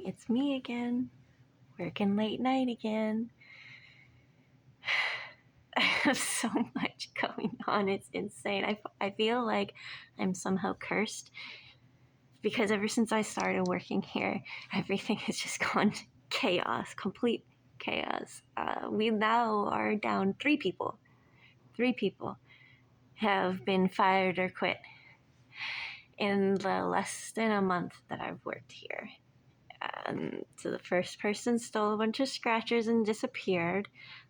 It's me again, working late night again. I have so much going on. It's insane. I feel like I'm somehow cursed because ever since I started working here, everything has just gone chaos, complete chaos. We now are down 3 people. 3 people have been fired or quit in the less than a month that I've worked here. So the first person stole a bunch of scratchers and disappeared.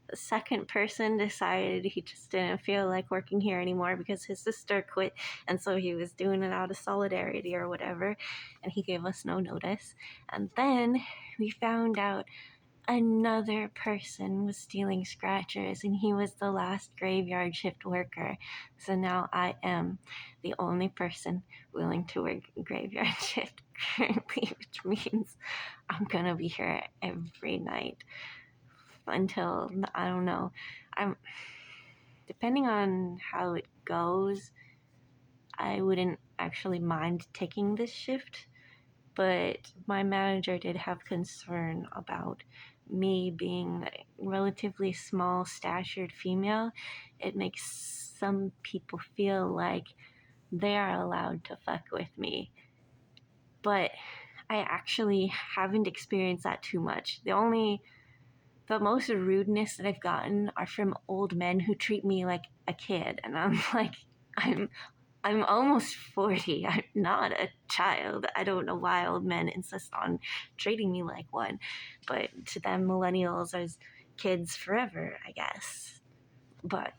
The second person decided he just didn't feel like working here anymore because his sister quit, and so he was doing it out of solidarity or whatever, and he gave us no notice. And then we found out another person was stealing scratchers, and he was the last graveyard shift worker. So now I am the only person willing to work graveyard shift currently, which means I'm gonna be here every night until, I don't know, I'm depending on how it goes, I wouldn't actually mind taking this shift, but my manager did have concern about me being a relatively small statured female. It makes some people feel like they are allowed to fuck with me, but I actually haven't experienced that too much. The most rudeness that I've gotten are from old men who treat me like a kid, and I'm like, I'm almost 40. I'm not a child. I don't know why old men insist on treating me like one, but to them, millennials are kids forever, I guess. But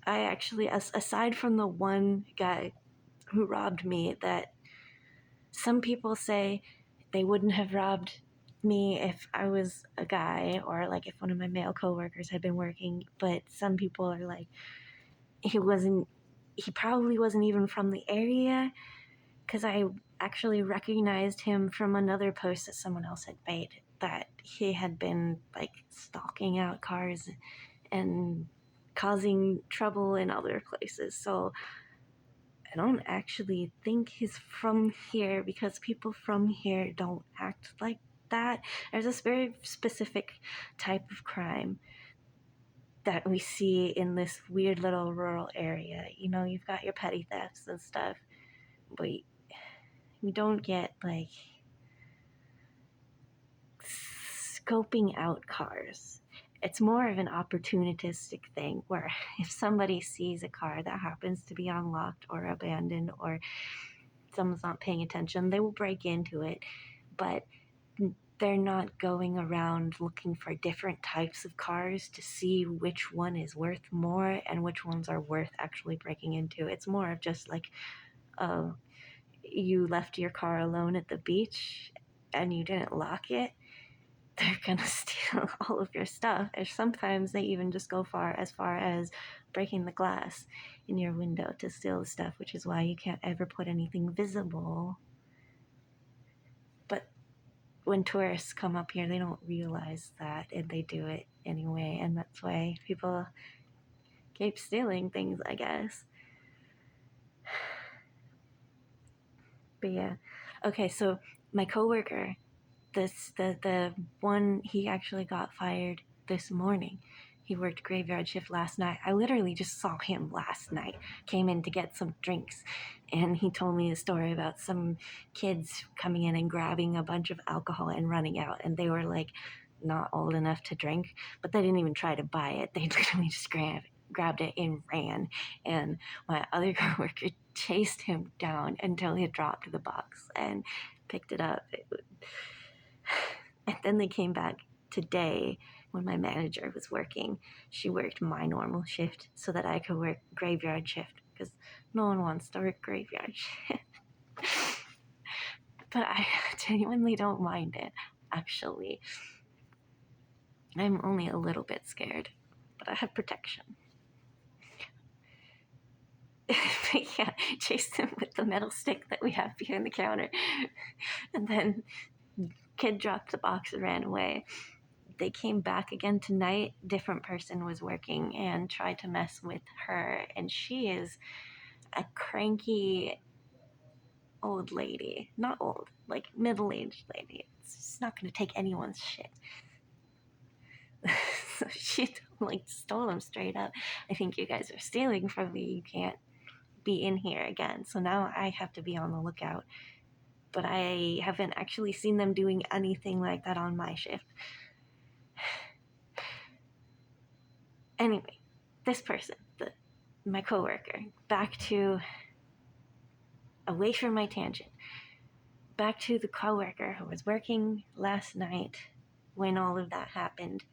I actually, aside from the one guy who robbed me, that some people say they wouldn't have robbed me if I was a guy or like if one of my male coworkers had been working, but some people are like, he probably wasn't even from the area, because I actually recognized him from another post that someone else had made, that he had been like stalking out cars and causing trouble in other places. So I don't actually think he's from here, because people from here don't act like that. There's this very specific type of crime that we see in this weird little rural area. You know, you've got your petty thefts and stuff, but you don't get like scoping out cars. It's more of an opportunistic thing where if somebody sees a car that happens to be unlocked or abandoned, or someone's not paying attention, they will break into it, but they're not going around looking for different types of cars to see which one is worth more and which ones are worth actually breaking into. It's more of just like, you left your car alone at the beach and you didn't lock it, they're gonna steal all of your stuff. Or sometimes they even just go as far as breaking the glass in your window to steal the stuff, which is why you can't ever put anything visible. But when tourists come up here, they don't realize that, and they do it anyway, and that's why people keep stealing things, I guess. But yeah. Okay, so my coworker, the one, he actually got fired this morning. He worked graveyard shift last night. I literally just saw him last night. Came in to get some drinks, and he told me a story about some kids coming in and grabbing a bunch of alcohol and running out, and they were like not old enough to drink, but they didn't even try to buy it. They literally just grabbed it and ran, and my other coworker chased him down until he dropped the box and picked it up. And then they came back today when my manager was working. She worked my normal shift so that I could work graveyard shift, because no one wants to work graveyard shift. But I genuinely don't mind it, actually. I'm only a little bit scared, but I have protection. But yeah, chased him with the metal stick that we have behind the counter. And then kid dropped the box and ran away. They came back again tonight. Different person was working and tried to mess with her, and she is a cranky old lady. Not old, like middle-aged lady. It's just not gonna take anyone's shit. So she like stole them straight up. I think you guys are stealing from me. You can't be in here again. So now I have to be on the lookout. But I haven't actually seen them doing anything like that on my shift. Anyway, this person, my coworker, back to away from my tangent. Back to the coworker who was working last night when all of that happened.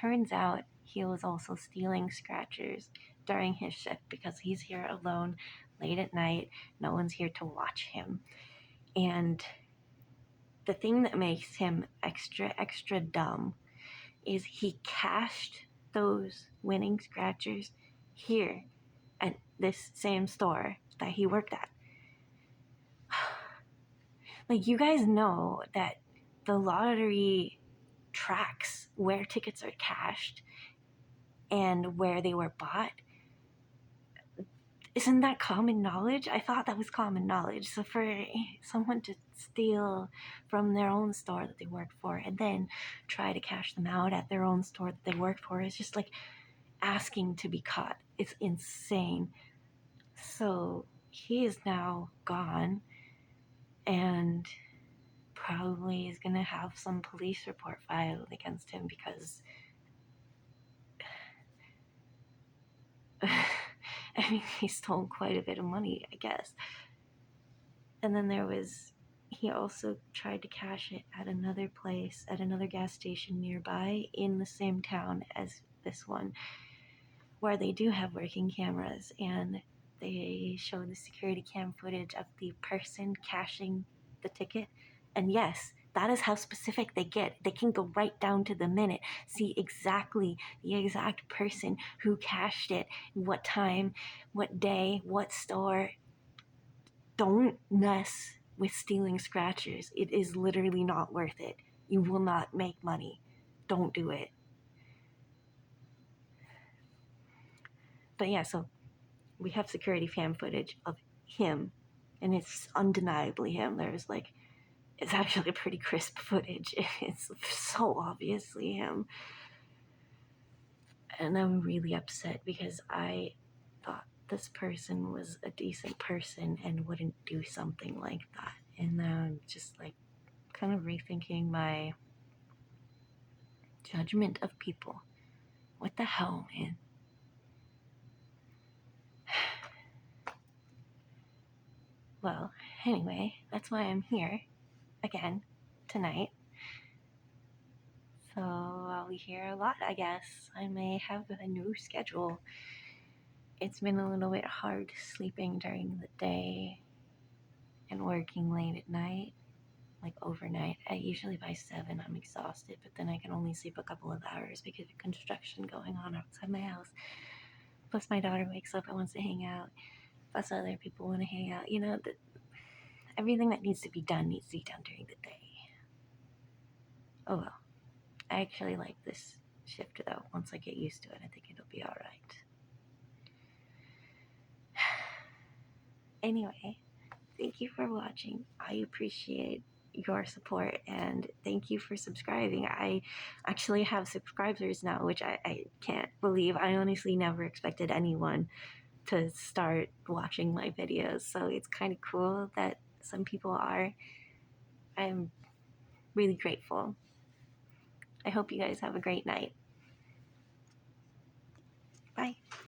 Turns out he was also stealing scratchers during his shift because he's here alone late at night. No one's here to watch him. And the thing that makes him extra dumb is he cashed those winning scratchers here at this same store that he worked at. Like, you guys know that the lottery tracks where tickets are cashed and where they were bought. Isn't that common knowledge? I thought that was common knowledge. So for someone to steal from their own store that they work for and then try to cash them out at their own store that they work for is just like asking to be caught. It's insane. So he is now gone and probably is going to have some police report filed against him because I mean, he stole quite a bit of money, I guess. And then he also tried to cash it at another place, at another gas station nearby in the same town as this one, where they do have working cameras, and they show the security cam footage of the person cashing the ticket. And yes, that is how specific they get. They can go right down to the minute, see exactly the exact person who cashed it, what time, what day, what store. Don't mess with stealing scratchers. It is literally not worth it. You will not make money. Don't do it. But yeah, so we have security cam footage of him, and it's undeniably him. It's actually pretty crisp footage. It's so obviously him. And I'm really upset because I thought this person was a decent person and wouldn't do something like that. And now I'm just like kind of rethinking my judgment of people. What the hell, man? Well, anyway, that's why I'm here again tonight. So I'll be here a lot, I guess. I may have a new schedule. It's been a little bit hard sleeping during the day and working late at night, like overnight. Usually by 7 I'm exhausted, but then I can only sleep a couple of hours because of construction going on outside my house. Plus my daughter wakes up and wants to hang out. Plus other people want to hang out. You know, everything that needs to be done during the day. Oh well. I actually like this shift though. Once I get used to it, I think it'll be alright. Anyway, thank you for watching. I appreciate your support and thank you for subscribing. I actually have subscribers now, which I can't believe. I honestly never expected anyone to start watching my videos, so it's kind of cool that some people are. I'm really grateful. I hope you guys have a great night.